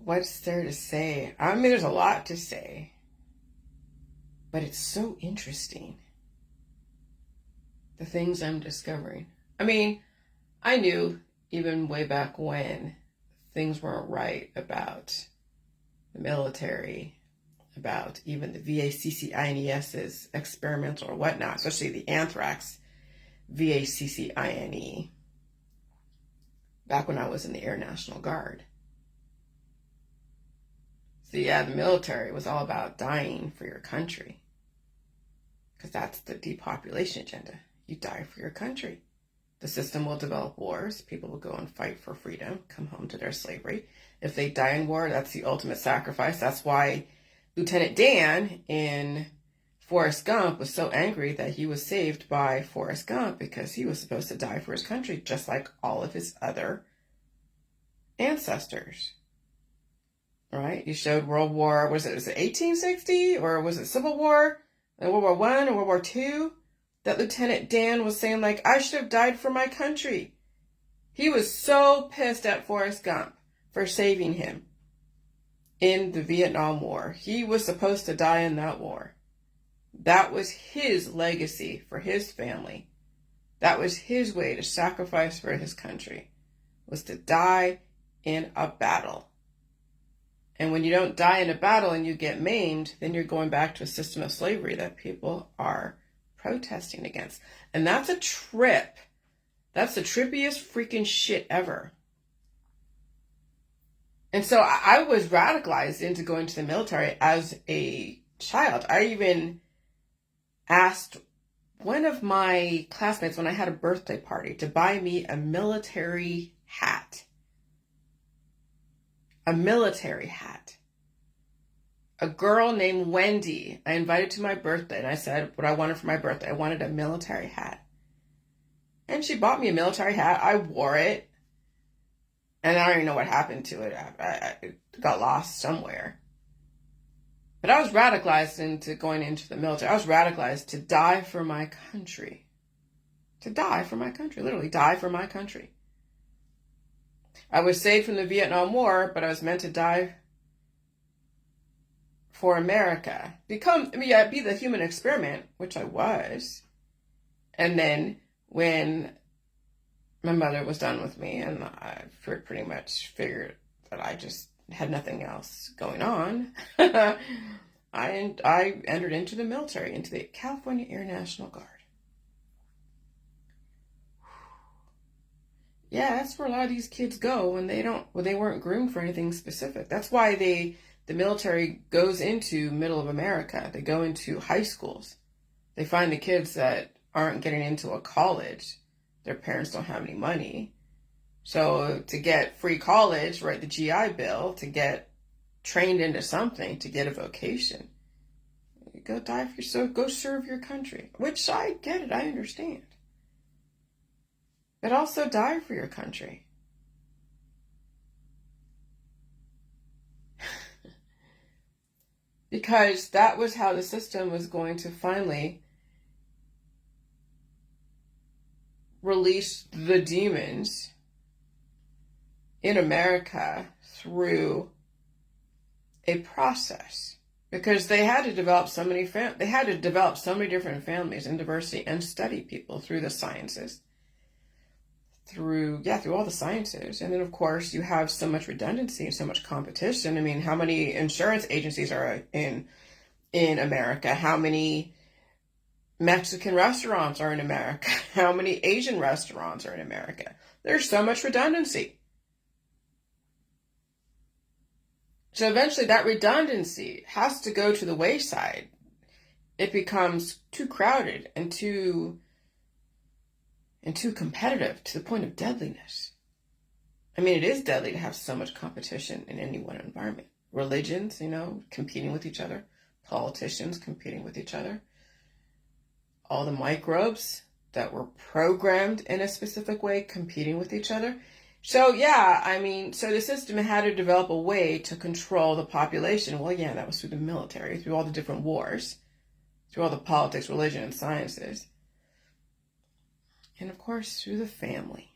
what's there to say? I mean, there's a lot to say, but it's so interesting, the things I'm discovering. I mean, I knew even way back when things weren't right about the military, about even the VACCINES's experimental or whatnot, especially the anthrax VACCINE, back when I was in the Air National Guard. So yeah, the military was all about dying for your country, because that's the depopulation agenda. You die for your country. The system will develop wars. People will go and fight for freedom, come home to their slavery. If they die in war, that's the ultimate sacrifice. That's why Lieutenant Dan in Forrest Gump was so angry that he was saved by Forrest Gump, because he was supposed to die for his country, just like all of his other ancestors. Right? You showed World War, was it 1860, or was it Civil War, World War I or World War II? That Lieutenant Dan was saying, like, I should have died for my country. He was so pissed at Forrest Gump for saving him in the Vietnam War. He was supposed to die in that war. That was his legacy for his family. That was his way to sacrifice for his country, was to die in a battle. And when you don't die in a battle and you get maimed, then you're going back to a system of slavery that people are protesting against. And that's a trip. That's the trippiest freaking shit ever. And so I was radicalized into going to the military as a child. I even asked one of my classmates when I had a birthday party to buy me a military hat. A military hat. A girl named Wendy, I invited to my birthday, and I said what I wanted for my birthday. I wanted a military hat. And she bought me a military hat. I wore it. And I don't even know what happened to it. It got lost somewhere. But I was radicalized into going into the military. I was radicalized to die for my country. To die for my country. Literally die for my country. I was saved from the Vietnam War, but I was meant to die for America. Be the human experiment, which I was. And then when my mother was done with me, and I pretty much figured that I just had nothing else going on, I entered into the military, into the California Air National Guard. Yeah, that's where a lot of these kids go when they weren't groomed for anything specific. That's why the military goes into middle of America. They go into high schools. They find the kids that aren't getting into a college. Their parents don't have any money. So to get free college, write the GI Bill, to get trained into something, to get a vocation, go die for yourself, go serve your country. Which I get it, I understand. But also die for your country. Because that was how the system was going to finally release the demons in America through a process. Because they had to develop so many different families and diversity and study people through the sciences. Through all the sciences. And then, of course, you have so much redundancy and so much competition. I mean, how many insurance agencies are in America? How many Mexican restaurants are in America? How many Asian restaurants are in America? There's so much redundancy. So eventually that redundancy has to go to the wayside. It becomes too crowded and too competitive to the point of deadliness. I mean, it is deadly to have so much competition in any one environment. Religions, competing with each other. Politicians competing with each other. All the microbes that were programmed in a specific way competing with each other. So so the system had to develop a way to control the population. Well, yeah, that was through the military, through all the different wars, through all the politics, religion, and sciences. And of course, through the family.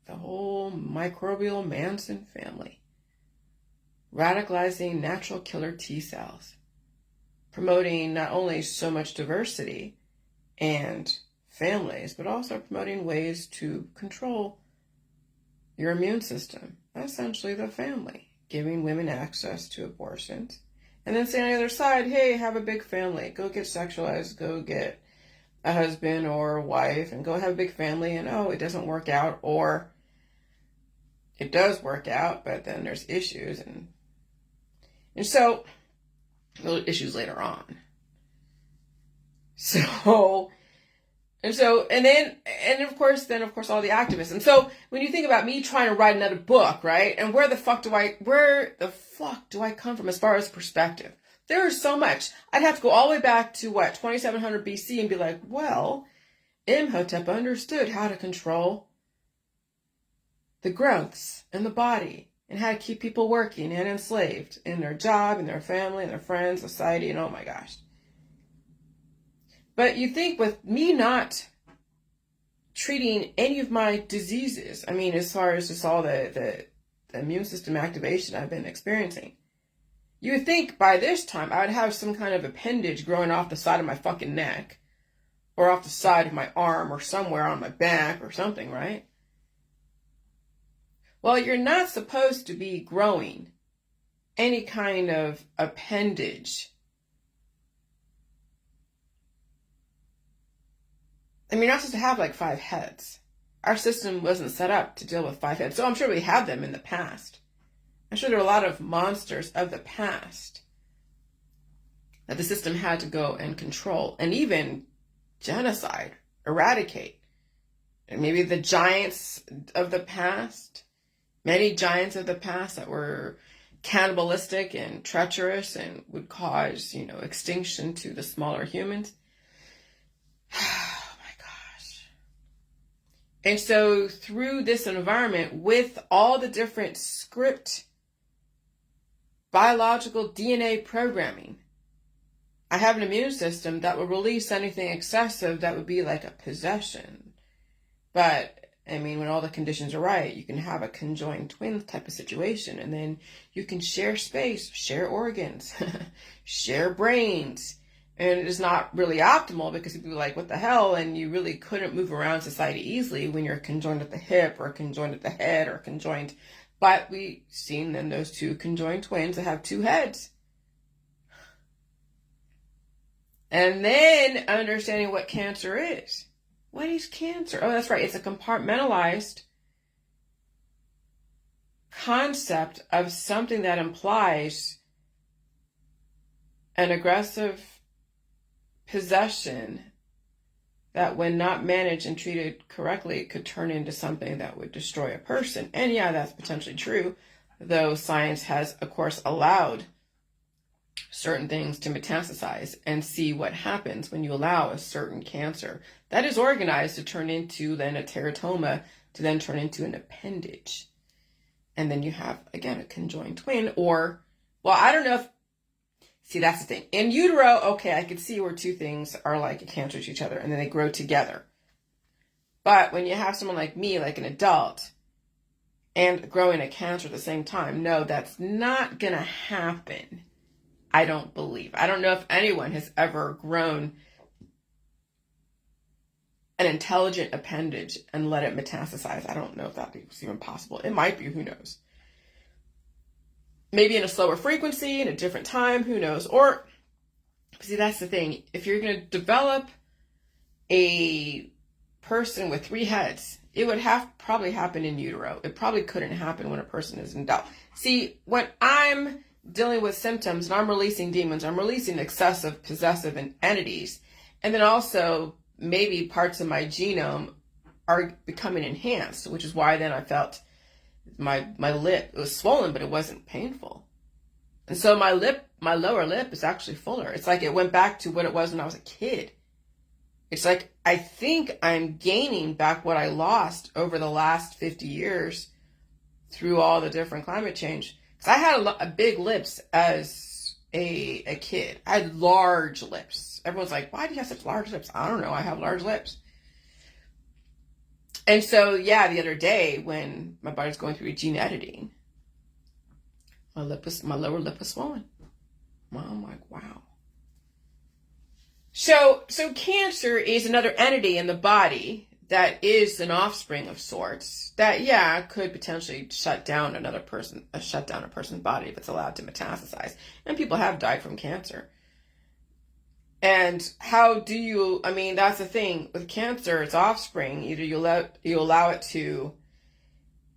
the whole microbial Manson family, radicalizing natural killer T cells, promoting not only so much diversity and families, but also promoting ways to control your immune system, essentially the family, giving women access to abortions, and then saying on the other side, hey, have a big family, go get sexualized, go get a husband or a wife, and go have a big family, and oh, it doesn't work out, or it does work out, but then there's issues, and so those issues later on. And of course, all the activists. And so when you think about me trying to write another book, right? And where the fuck do I come from as far as perspective? There is so much. I'd have to go all the way back to 2700 BC and be like, well, Imhotep understood how to control the growths in the body and how to keep people working and enslaved in their job, in their family, in their friends, society, and oh my gosh. But you think with me not treating any of my diseases, I mean, as far as just all the immune system activation I've been experiencing, you would think by this time I would have some kind of appendage growing off the side of my fucking neck or off the side of my arm or somewhere on my back or something, right? Well, you're not supposed to be growing any kind of appendage. I mean, you're not supposed to have 5 heads. Our system wasn't set up to deal with 5 heads. So I'm sure we had them in the past. I'm sure there are a lot of monsters of the past that the system had to go and control and even genocide, eradicate. And maybe the giants of the past, many giants of the past that were cannibalistic and treacherous and would cause, extinction to the smaller humans. And so through this environment, with all the different script, biological DNA programming, I have an immune system that will release anything excessive that would be like a possession. But, I mean, when all the conditions are right, you can have a conjoined twin type of situation. And then you can share space, share organs, share brains. And it is not really optimal because people are like, what the hell? And you really couldn't move around society easily when you're conjoined at the hip or conjoined at the head or conjoined. But we've seen then those 2 conjoined twins that have 2 heads. And then understanding what cancer is. What is cancer? Oh, that's right. It's a compartmentalized concept of something that implies an aggressive possession that when not managed and treated correctly could turn into something that would destroy a person. And yeah, that's potentially true, though science has, of course, allowed certain things to metastasize and see what happens when you allow a certain cancer that is organized to turn into then a teratoma, to then turn into an appendage. And then you have, again, a conjoined twin, or, well, I don't know if, see, that's the thing. In utero, okay, I could see where 2 things are like a cancer to each other, and then they grow together. But when you have someone like me, like an adult, and growing a cancer at the same time, no, that's not going to happen. I don't believe. I don't know if anyone has ever grown an intelligent appendage and let it metastasize. I don't know if that is even possible. It might be, who knows? Maybe in a slower frequency, in a different time, who knows? Or, see, that's the thing. If you're going to develop a person with 3 heads, it would probably happen in utero. It probably couldn't happen when a person is in doubt. See, when I'm dealing with symptoms and I'm releasing demons, I'm releasing excessive possessive entities, and then also maybe parts of my genome are becoming enhanced, which is why then I felt my lip, it was swollen, but it wasn't painful. And so my lower lip is actually fuller. It's like it went back to what it was when I was a kid. It's like, I think I'm gaining back what I lost over the last 50 years through all the different climate change. Because I had a big lips as a kid. I had large lips. Everyone's like, why do you have such large lips? I don't know. I have large lips. And so, yeah, the other day when my body's going through gene editing, my lower lip was swollen. Well, I'm like, wow. So cancer is another entity in the body that is an offspring of sorts that, yeah, could potentially shut down a person's body if it's allowed to metastasize. And people have died from cancer. And how do you, I mean, that's the thing with cancer, it's offspring. Either you allow it to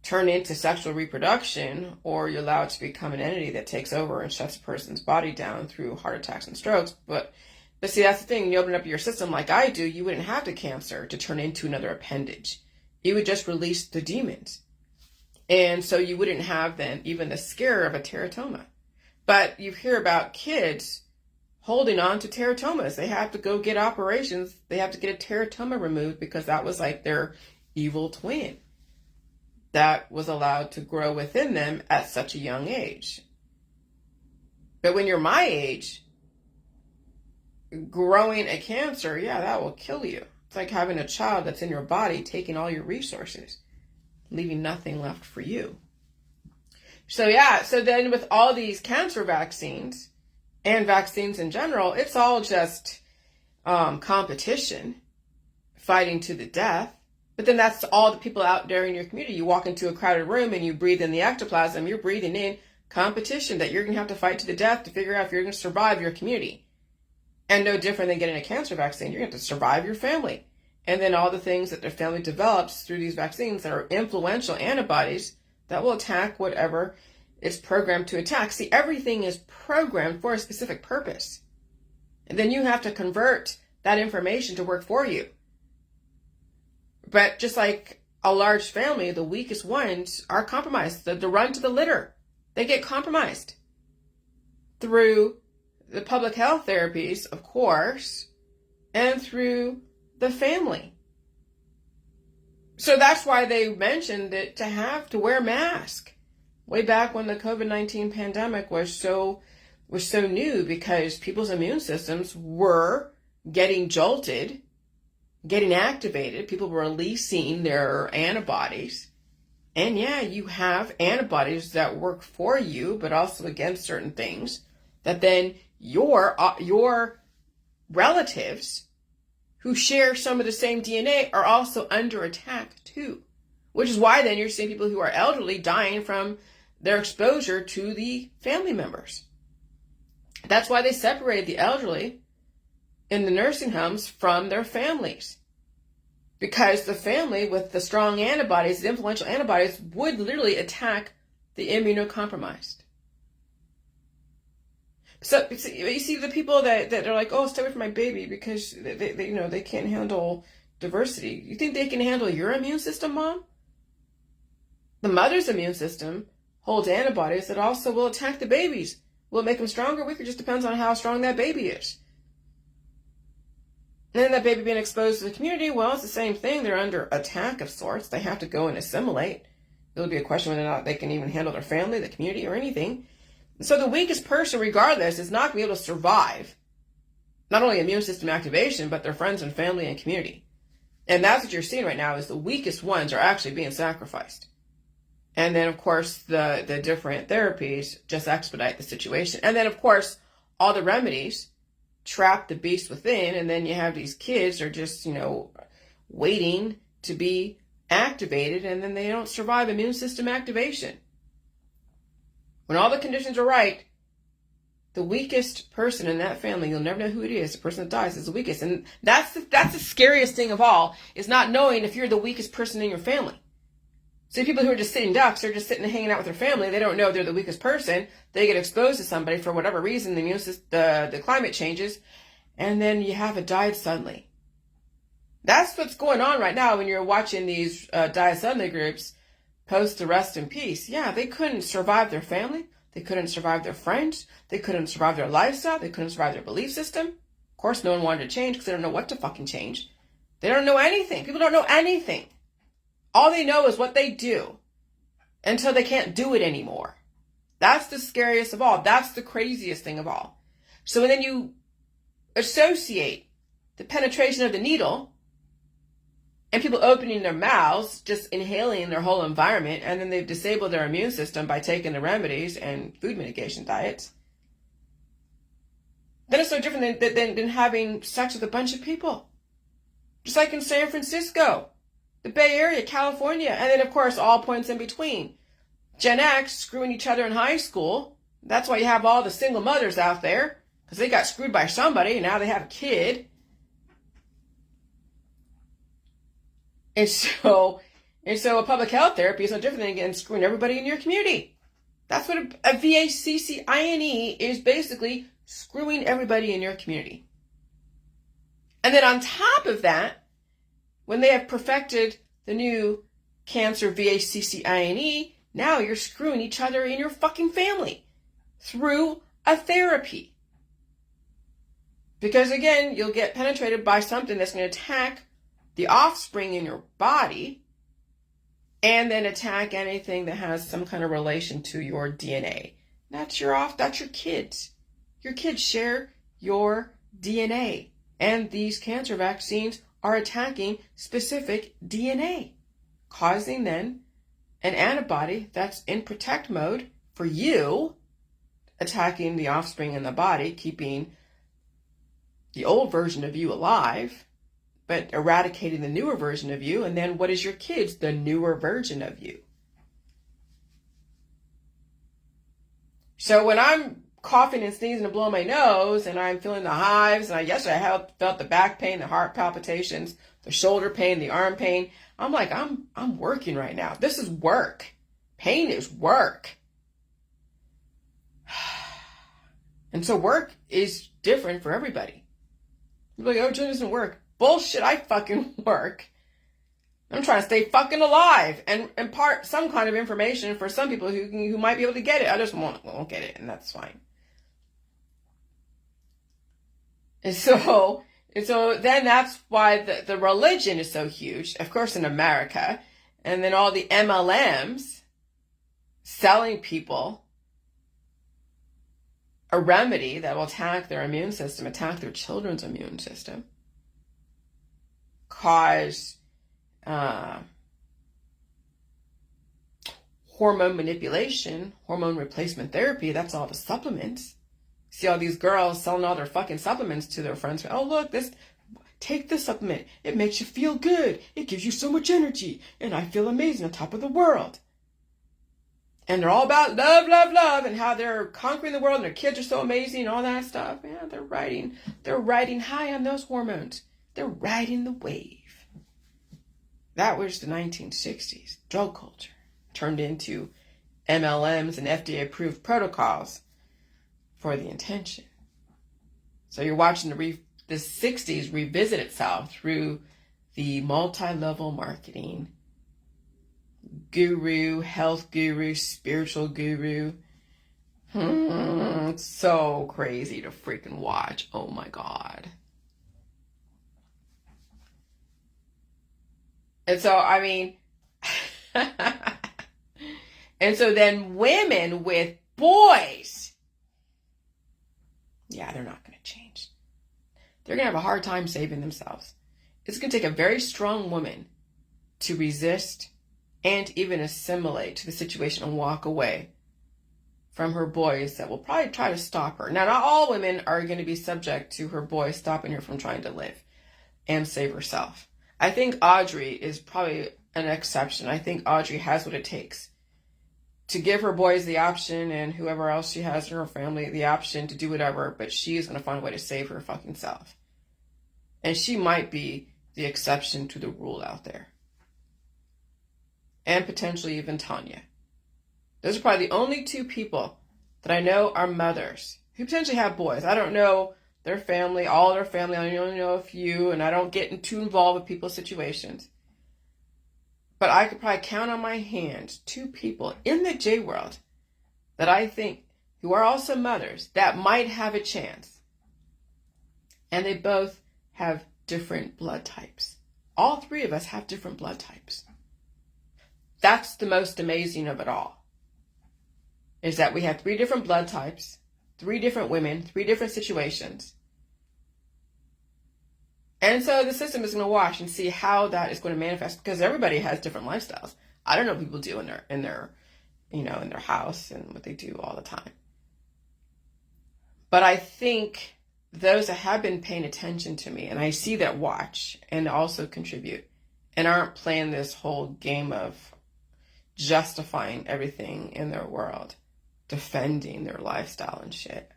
turn into sexual reproduction, or you allow it to become an entity that takes over and shuts a person's body down through heart attacks and strokes. But see, that's the thing. When you open up your system like I do, you wouldn't have the cancer to turn into another appendage. You would just release the demons. And so you wouldn't have then even the scare of a teratoma. But you hear about kids holding on to teratomas. They have to go get operations. They have to get a teratoma removed because that was like their evil twin that was allowed to grow within them at such a young age. But when you're my age, growing a cancer, yeah, that will kill you. It's like having a child that's in your body taking all your resources, leaving nothing left for you. So yeah, so then with all these cancer vaccines and vaccines in general, it's all just competition, fighting to the death. But then that's all the people out there in your community. You walk into a crowded room and you breathe in the ectoplasm, you're breathing in competition that you're going to have to fight to the death to figure out if you're going to survive your community. And no different than getting a cancer vaccine, you're going to have to survive your family. And then all the things that their family develops through these vaccines that are influential antibodies that will attack whatever it's programmed to attack. See, everything is programmed for a specific purpose. And then you have to convert that information to work for you. But just like a large family, the weakest ones are compromised. The run to the litter, they get compromised through the public health therapies, of course, and through the family. So that's why they mentioned that to have to wear a mask way back when the COVID-19 pandemic was so new, because people's immune systems were getting jolted, getting activated. People were releasing their antibodies. And yeah, you have antibodies that work for you, but also against certain things that then your relatives who share some of the same DNA are also under attack too. Which is why then you're seeing people who are elderly dying from their exposure to the family members. That's why they separated the elderly in the nursing homes from their families. Because the family with the strong antibodies, the influential antibodies, would literally attack the immunocompromised. So you see the people that are like, oh, stay away from my baby because they can't handle diversity. You think they can handle your immune system, Mom? The mother's immune system holds antibodies that also will attack the babies. Will it make them stronger or weaker? It just depends on how strong that baby is. And then that baby being exposed to the community, well, it's the same thing. They're under attack of sorts. They have to go and assimilate. It'll be a question whether or not they can even handle their family, the community, or anything. So the weakest person, regardless, is not going to be able to survive not only immune system activation, but their friends and family and community. And that's what you're seeing right now, is the weakest ones are actually being sacrificed. And then, of course, the different therapies just expedite the situation. And then, of course, all the remedies trap the beast within, and then you have these kids are just, waiting to be activated, and then they don't survive immune system activation. When all the conditions are right, the weakest person in that family, you'll never know who it is, the person that dies is the weakest. And that's the scariest thing of all, is not knowing if you're the weakest person in your family. So people who are just sitting ducks, they're just sitting and hanging out with their family. They don't know they're the weakest person. They get exposed to somebody for whatever reason, the immune system, the climate changes, and then you have it died suddenly. That's what's going on right now when you're watching these die suddenly groups post to rest in peace. Yeah, they couldn't survive their family. They couldn't survive their friends. They couldn't survive their lifestyle. They couldn't survive their belief system. Of course, no one wanted to change because they don't know what to fucking change. They don't know anything. People don't know anything. All they know is what they do until they can't do it anymore. That's the scariest of all. That's the craziest thing of all. So then you associate the penetration of the needle And people opening their mouths, just inhaling their whole environment, and then they've disabled their immune system by taking the remedies and food mitigation diets. Then it's no different than having sex with a bunch of people. Just like in San Francisco, the Bay Area, California, and then, of course, all points in between. Gen X screwing each other in high school. That's why you have all the single mothers out there, because they got screwed by somebody, and now they have a kid. And so a public health therapy is no different than screwing everybody in your community. That's what a VACCINE is, basically screwing everybody in your community. And then on top of that, when they have perfected the new cancer VACCINE, now you're screwing each other in your fucking family through a therapy. Because again, you'll get penetrated by something that's going to attack the offspring in your body, and then attack anything that has some kind of relation to your DNA. That's your kids. Your kids share your DNA. And these cancer vaccines are attacking specific DNA, causing then an antibody that's in protect mode for you, attacking the offspring in the body, keeping the old version of you alive, but eradicating the newer version of you. And then what is your kids? The newer version of you. So when I'm coughing and sneezing and blowing my nose, and I'm feeling the hives, and yesterday I felt the back pain, the heart palpitations, the shoulder pain, the arm pain. I'm like, I'm working right now. This is work. Pain is work. And so work is different for everybody. You're like, oh, Jen doesn't work. Bullshit, I fucking work. I'm trying to stay fucking alive and impart some kind of information for some people who might be able to get it. Others won't get it, and that's fine. And so then that's why the religion is so huge, of course, in America. And then all the MLMs selling people a remedy that will attack their immune system, attack their children's immune system, cause hormone manipulation, hormone replacement therapy. That's all the supplements. See all these girls selling all their fucking supplements to their friends. Oh, look, take this supplement. It makes you feel good. It gives you so much energy. And I feel amazing on top of the world. And they're all about love, love, love, and how they're conquering the world and their kids are so amazing and all that stuff. Yeah, they're riding high on those hormones. They're riding the wave. That was the 1960s. Drug culture turned into MLMs and FDA-approved protocols for the intention. So you're watching the 60s revisit itself through the multi-level marketing guru, health guru, spiritual guru. It's so crazy to freaking watch. Oh my God. And so, I mean, and so then women with boys, yeah, they're not going to change. They're going to have a hard time saving themselves. It's going to take a very strong woman to resist and even assimilate to the situation and walk away from her boys that will probably try to stop her. Now, not all women are going to be subject to her boys stopping her from trying to live and save herself. I think Audrey is probably an exception. I think Audrey has what it takes to give her boys the option, and whoever else she has in her family the option to do whatever, but she is going to find a way to save her fucking self. And she might be the exception to the rule out there. And potentially even Tanya. Those are probably the only two people that I know are mothers who potentially have boys. I don't know their family, all their family. I only know a few, and I don't get too involved with people's situations. But I could probably count on my hand 2 people in the J world that I think who are also mothers that might have a chance. And they both have different blood types. All 3 of us have different blood types. That's the most amazing of it all. Is that we have 3 different blood types, 3 different women, 3 different situations. And so the system is going to watch and see how that is going to manifest, because everybody has different lifestyles. I don't know what people do in their in their house and what they do all the time. But I think those that have been paying attention to me, and I see that watch and also contribute and aren't playing this whole game of justifying everything in their world, defending their lifestyle and shit.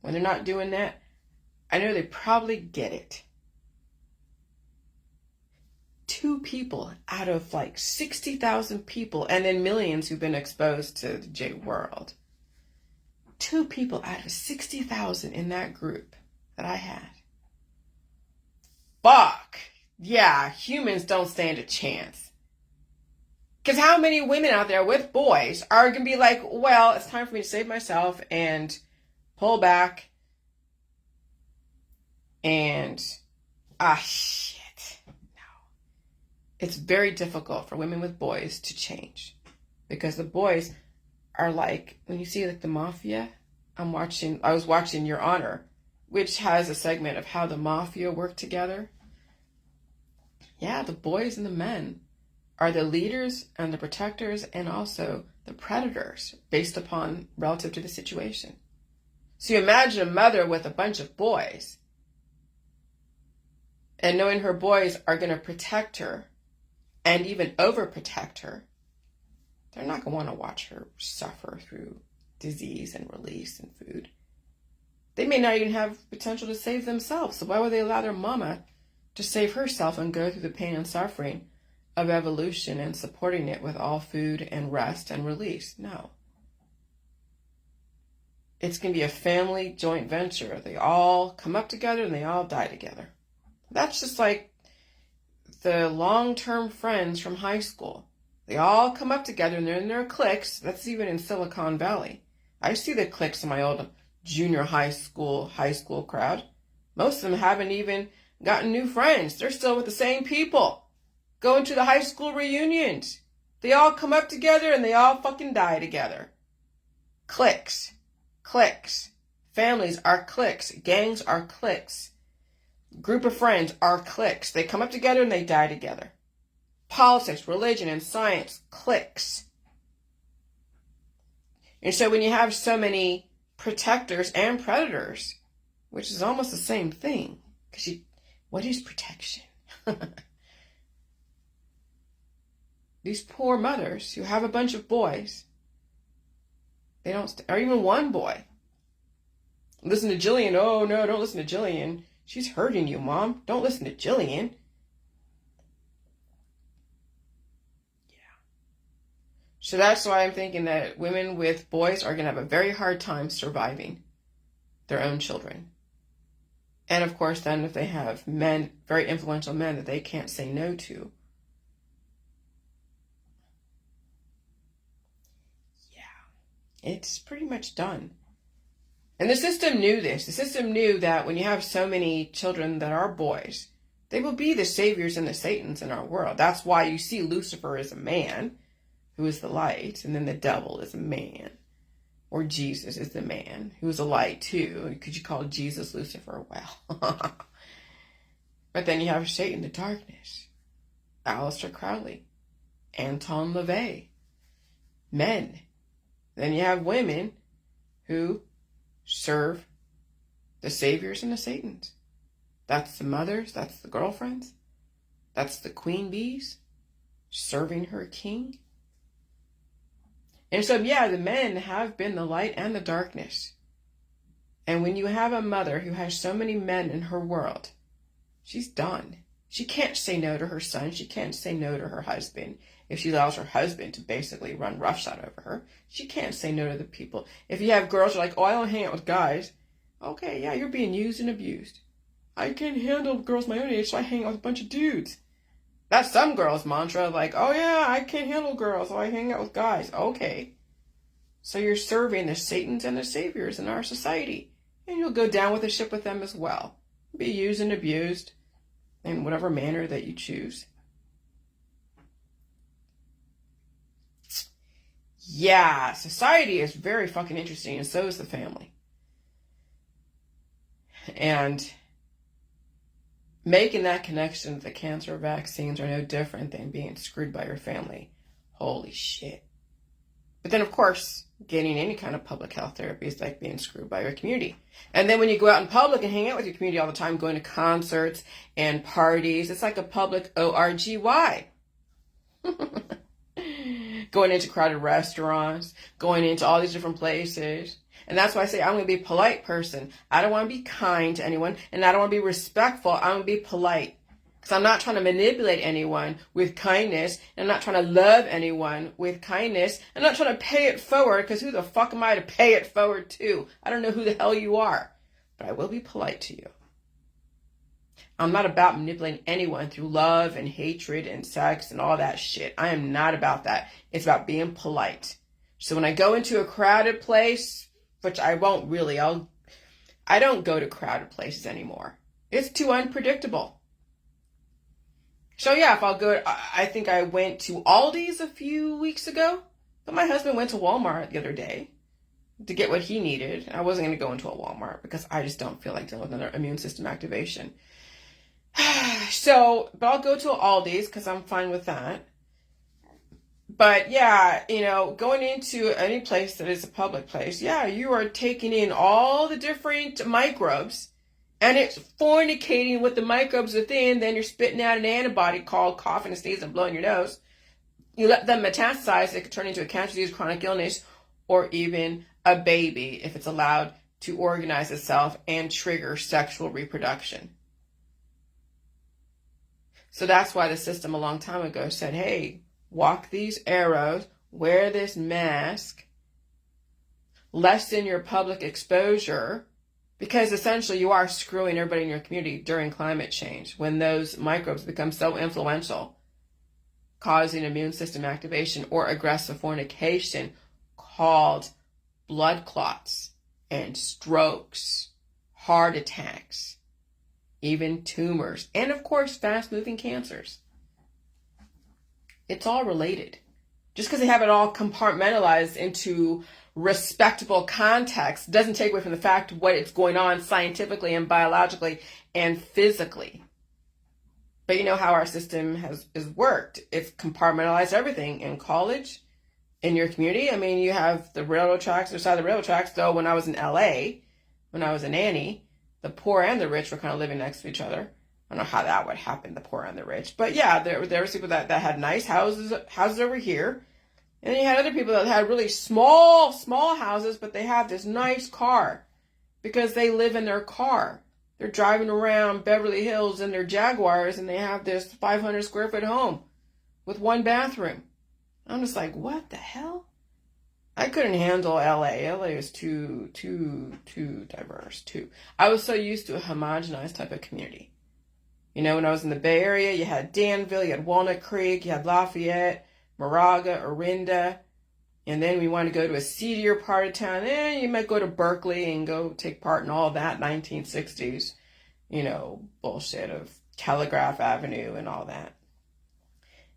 When they're not doing that, I know they probably get it. 2 people out of like 60,000 people, and then millions who've been exposed to the J world. 2 people out of 60,000 in that group that I had. Fuck. Yeah, humans don't stand a chance. Because how many women out there with boys are going to be like, well, it's time for me to save myself and pull back and, shit. No. It's very difficult for women with boys to change. Because the boys are like, when you see like the mafia, I was watching Your Honor, which has a segment of how the mafia work together. Yeah, the boys and the men are the leaders and the protectors and also the predators based upon relative to the situation. So you imagine a mother with a bunch of boys and knowing her boys are going to protect her and even overprotect her. They're not going to want to watch her suffer through disease and release and food. They may not even have potential to save themselves. So why would they allow their mama to save herself and go through the pain and suffering of evolution and supporting it with all food and rest and release? No. It's going to be a family joint venture. They all come up together and they all die together. That's just like the long-term friends from high school. They all come up together and they're in their cliques. That's even in Silicon Valley. I see the cliques in my old junior high school crowd. Most of them haven't even gotten new friends. They're still with the same people. Going to the high school reunions. They all come up together and they all fucking die together. Cliques. Cliques. Families are cliques. Gangs are cliques. Group of friends are cliques. They come up together and they die together. Politics, religion, and science, cliques. And so when you have so many protectors and predators, which is almost the same thing, because what is protection? These poor mothers who have a bunch of boys, they don't, or even one boy. Listen to Jillian. Oh no, don't listen to Jillian. She's hurting you, Mom. Don't listen to Jillian. So that's why I'm thinking that women with boys are going to have a very hard time surviving their own children. And of course, then if they have men, very influential men that they can't say no to. Yeah, it's pretty much done. And the system knew this. The system knew that when you have so many children that are boys, they will be the saviors and the satans in our world. That's why you see Lucifer as a man, who is the light, and then the devil is a man, or Jesus is the man, who is a light too. Could you call Jesus Lucifer? Well, but then you have Satan, the darkness, Aleister Crowley, Anton LaVey, men. Then you have women who serve the saviors and the satans. That's the mothers, that's the girlfriends, that's the queen bees, serving her king. And so, yeah, the men have been the light and the darkness. And when you have a mother who has so many men in her world, she's done. She can't say no to her son. She can't say no to her husband. If she allows her husband to basically run roughshod over her, she can't say no to the people. If you have girls who are like, oh, I don't hang out with guys. Okay, yeah, you're being used and abused. I can't handle girls my own age, so I hang out with a bunch of dudes. That's some girls' mantra, like, oh yeah, I can't handle girls, so I hang out with guys. Okay. So you're serving the satans and the saviors in our society. And you'll go down with the ship with them as well. Be used and abused in whatever manner that you choose. Yeah, society is very fucking interesting, and so is the family. And making that connection that cancer vaccines are no different than being screwed by your family. Holy shit. But then, of course, getting any kind of public health therapy is like being screwed by your community. And then when you go out in public and hang out with your community all the time, going to concerts and parties, it's like a public ORGY. Going into crowded restaurants, going into all these different places. And that's why I say I'm going to be a polite person. I don't want to be kind to anyone, and I don't want to be respectful. I'm going to be polite. Because I'm not trying to manipulate anyone with kindness. And I'm not trying to love anyone with kindness. I'm not trying to pay it forward, because who the fuck am I to pay it forward to? I don't know who the hell you are. But I will be polite to you. I'm not about manipulating anyone through love and hatred and sex and all that shit. I am not about that. It's about being polite. So when I go into a crowded place, which I won't really, I don't go to crowded places anymore. It's too unpredictable. So yeah, if I'll go, I think I went to Aldi's a few weeks ago, but my husband went to Walmart the other day to get what he needed. I wasn't going to go into a Walmart because I just don't feel like dealing with another immune system activation. So, but I'll go to Aldi's because I'm fine with that. But yeah, going into any place that is a public place, yeah, you are taking in all the different microbes, and it's fornicating with the microbes within. Then you're spitting out an antibody called coughing and sneezing and blowing your nose. You let them metastasize, it could turn into a cancer disease, chronic illness, or even a baby if it's allowed to organize itself and trigger sexual reproduction. So that's why the system a long time ago said, hey, walk these arrows, wear this mask, lessen your public exposure, because essentially you are screwing everybody in your community during climate change when those microbes become so influential, causing immune system activation or aggressive fornication called blood clots and strokes, heart attacks, even tumors, and of course, fast-moving cancers. It's all related. Just because they have it all compartmentalized into respectable context doesn't take away from the fact what is going on scientifically and biologically and physically. But you know how our system has worked. It's compartmentalized everything in college, in your community. I mean, you have the railroad tracks, or side of the railroad tracks. Though when I was in LA, when I was a nanny, the poor and the rich were kind of living next to each other. I don't know how that would happen, the poor and the rich. But yeah, there were people that had nice houses over here. And then you had other people that had really small houses, but they have this nice car because they live in their car. They're driving around Beverly Hills in their Jaguars, and they have this 500 square foot home with one bathroom. I'm just like, what the hell? I couldn't handle LA. LA is too diverse, too. I was so used to a homogenized type of community. When I was in the Bay Area, you had Danville, you had Walnut Creek, you had Lafayette, Moraga, Orinda. And then we wanted to go to a seedier part of town. You might go to Berkeley and go take part in all that 1960s, bullshit of Telegraph Avenue and all that.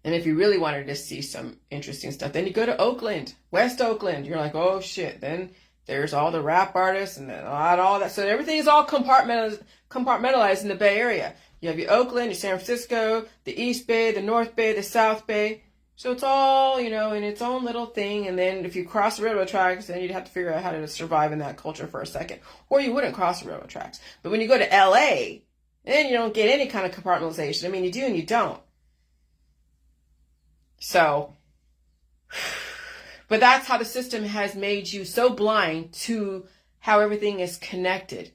And if you really wanted to see some interesting stuff, then you go to Oakland, West Oakland. You're like, oh shit. Then there's all the rap artists and all that. So everything is all compartmentalized in the Bay Area. You have your Oakland, your San Francisco, the East Bay, the North Bay, the South Bay. So it's all, in its own little thing. And then if you cross the railroad tracks, then you'd have to figure out how to survive in that culture for a second. Or you wouldn't cross the railroad tracks. But when you go to LA, then you don't get any kind of compartmentalization. I mean, you do and you don't. So, but that's how the system has made you so blind to how everything is connected.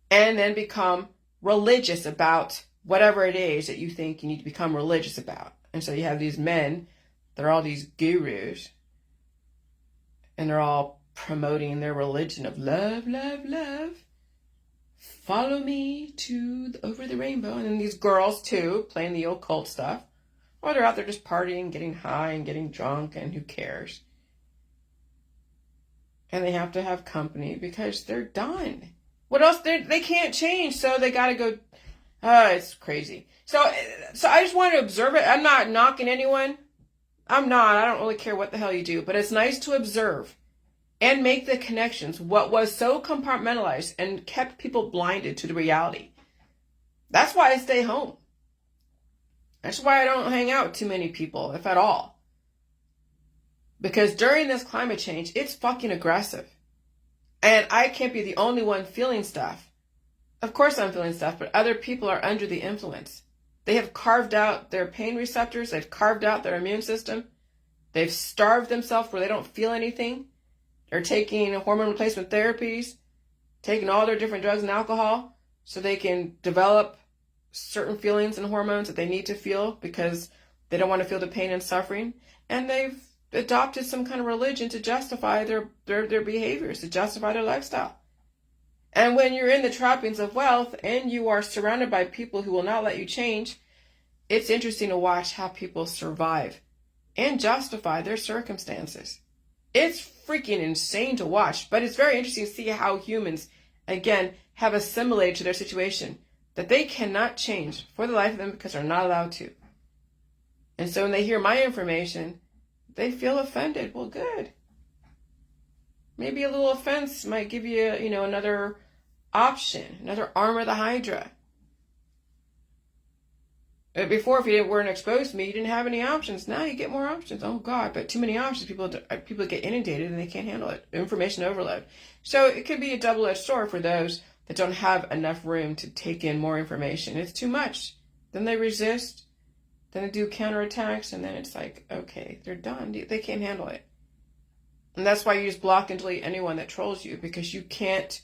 And then become religious about whatever it is that you think you need to become religious about. And so you have these men, they're all these gurus, and they're all promoting their religion of love, love, love. Follow me over the rainbow. And then these girls too, playing the occult stuff. Or they're out there just partying, getting high and getting drunk, and who cares? And they have to have company because they're done. What else? They can't change, so they got to go. It's crazy. So I just want to observe it. I'm not knocking anyone. I'm not. I don't really care what the hell you do. But it's nice to observe and make the connections. What was so compartmentalized and kept people blinded to the reality. That's why I stay home. That's why I don't hang out with too many people, if at all. Because during this climate change, it's fucking aggressive. And I can't be the only one feeling stuff. Of course I'm feeling stuff, but other people are under the influence. They have carved out their pain receptors. They've carved out their immune system. They've starved themselves where they don't feel anything. They're taking hormone replacement therapies, taking all their different drugs and alcohol so they can develop certain feelings and hormones that they need to feel because they don't want to feel the pain and suffering. And they've adopted some kind of religion to justify their behaviors, to justify their lifestyle. And when you're in the trappings of wealth and you are surrounded by people who will not let you change, it's interesting to watch how people survive and justify their circumstances. It's freaking insane to watch, but it's very interesting to see how humans, again, have assimilated to their situation, that they cannot change for the life of them because they're not allowed to. And so when they hear my information, they feel offended. Well, good. Maybe a little offense might give you, another option, another arm of the Hydra. Before, if you weren't exposed to me, you didn't have any options. Now you get more options. Oh, God, but too many options. People get inundated and they can't handle it. Information overload. So it could be a double-edged sword for those that don't have enough room to take in more information. It's too much. Then they resist. Then they do counterattacks. And then it's like, okay, they're done. They can't handle it. And that's why you just block and delete anyone that trolls you, because you can't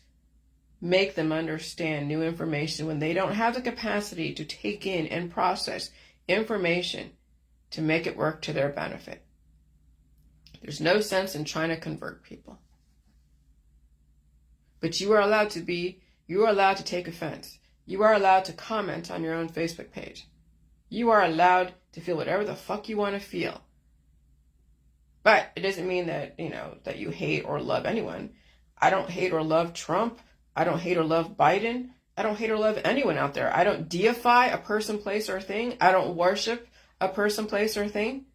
make them understand new information when they don't have the capacity to take in and process information to make it work to their benefit. There's no sense in trying to convert people. But you are allowed to take offense. You are allowed to comment on your own Facebook page. You are allowed to feel whatever the fuck you want to feel. But it doesn't mean that, that you hate or love anyone. I don't hate or love Trump. I don't hate or love Biden. I don't hate or love anyone out there. I don't deify a person, place, or thing. I don't worship a person, place, or thing.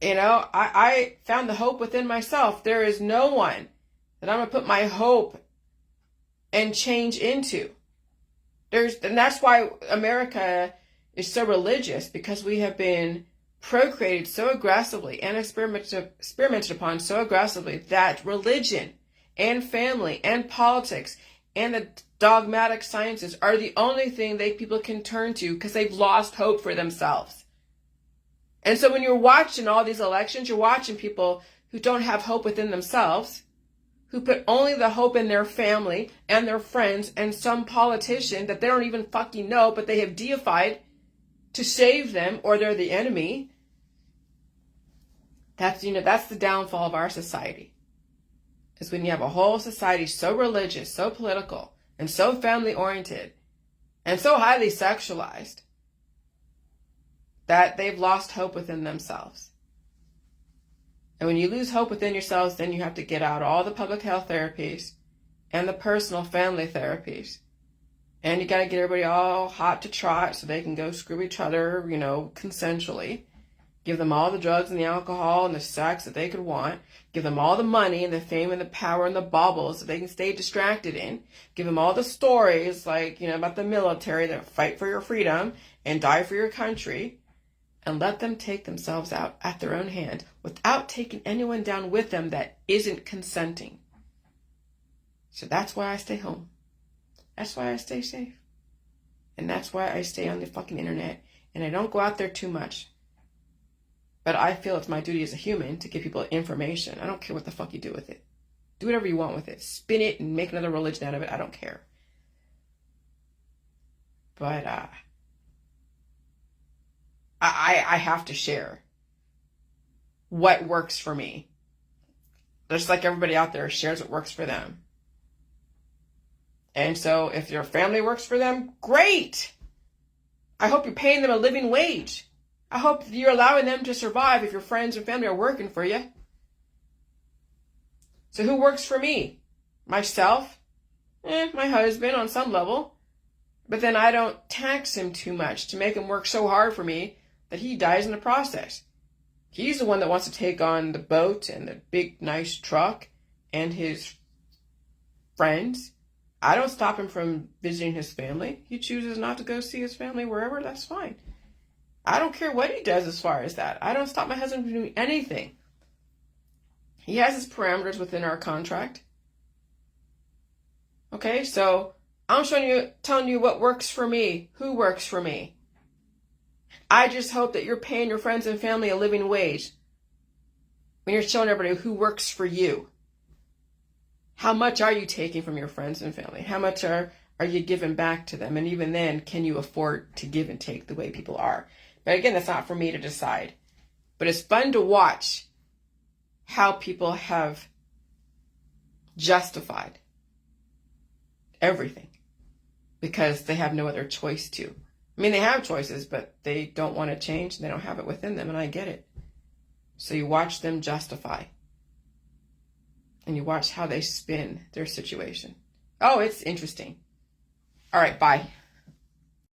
I found the hope within myself. There is no one that I'm going to put my hope and change into. And that's why America is so religious, because we have been procreated so aggressively and experimented upon so aggressively that religion and family and politics and the dogmatic sciences are the only thing people can turn to, because they've lost hope for themselves. And so when you're watching all these elections, you're watching people who don't have hope within themselves, who put only the hope in their family and their friends and some politician that they don't even fucking know, but they have deified to save them, or they're the enemy. That's the downfall of our society. Is when you have a whole society so religious, so political, and so family-oriented, and so highly sexualized, that they've lost hope within themselves. And when you lose hope within yourselves, then you have to get out all the public health therapies and the personal family therapies. And you got to get everybody all hot to trot so they can go screw each other, consensually. Give them all the drugs and the alcohol and the sex that they could want. Give them all the money and the fame and the power and the baubles that they can stay distracted in. Give them all the stories about the military that fight for your freedom and die for your country. And let them take themselves out at their own hand without taking anyone down with them that isn't consenting. So that's why I stay home. That's why I stay safe. And that's why I stay on the fucking internet. And I don't go out there too much. But I feel it's my duty as a human to give people information. I don't care what the fuck you do with it. Do whatever you want with it. Spin it and make another religion out of it. I don't care. But I have to share what works for me. Just like everybody out there shares what works for them. And so if your family works for them, great. I hope you're paying them a living wage. I hope you're allowing them to survive if your friends and family are working for you. So who works for me? Myself? My husband on some level. But then I don't tax him too much to make him work so hard for me that he dies in the process. He's the one that wants to take on the boat and the big nice truck and his friends. I don't stop him from visiting his family. He chooses not to go see his family wherever, that's fine. I don't care what he does as far as that. I don't stop my husband from doing anything. He has his parameters within our contract. Okay, so I'm telling you what works for me, who works for me. I just hope that you're paying your friends and family a living wage when you're showing everybody who works for you. How much are you taking from your friends and family? How much are you giving back to them? And even then, can you afford to give and take the way people are? But again, that's not for me to decide. But it's fun to watch how people have justified everything because they have no other choice to. I mean, they have choices, but they don't want to change. They don't have it within them, and I get it. So you watch them justify. And you watch how they spin their situation. Oh, it's interesting. All right, bye.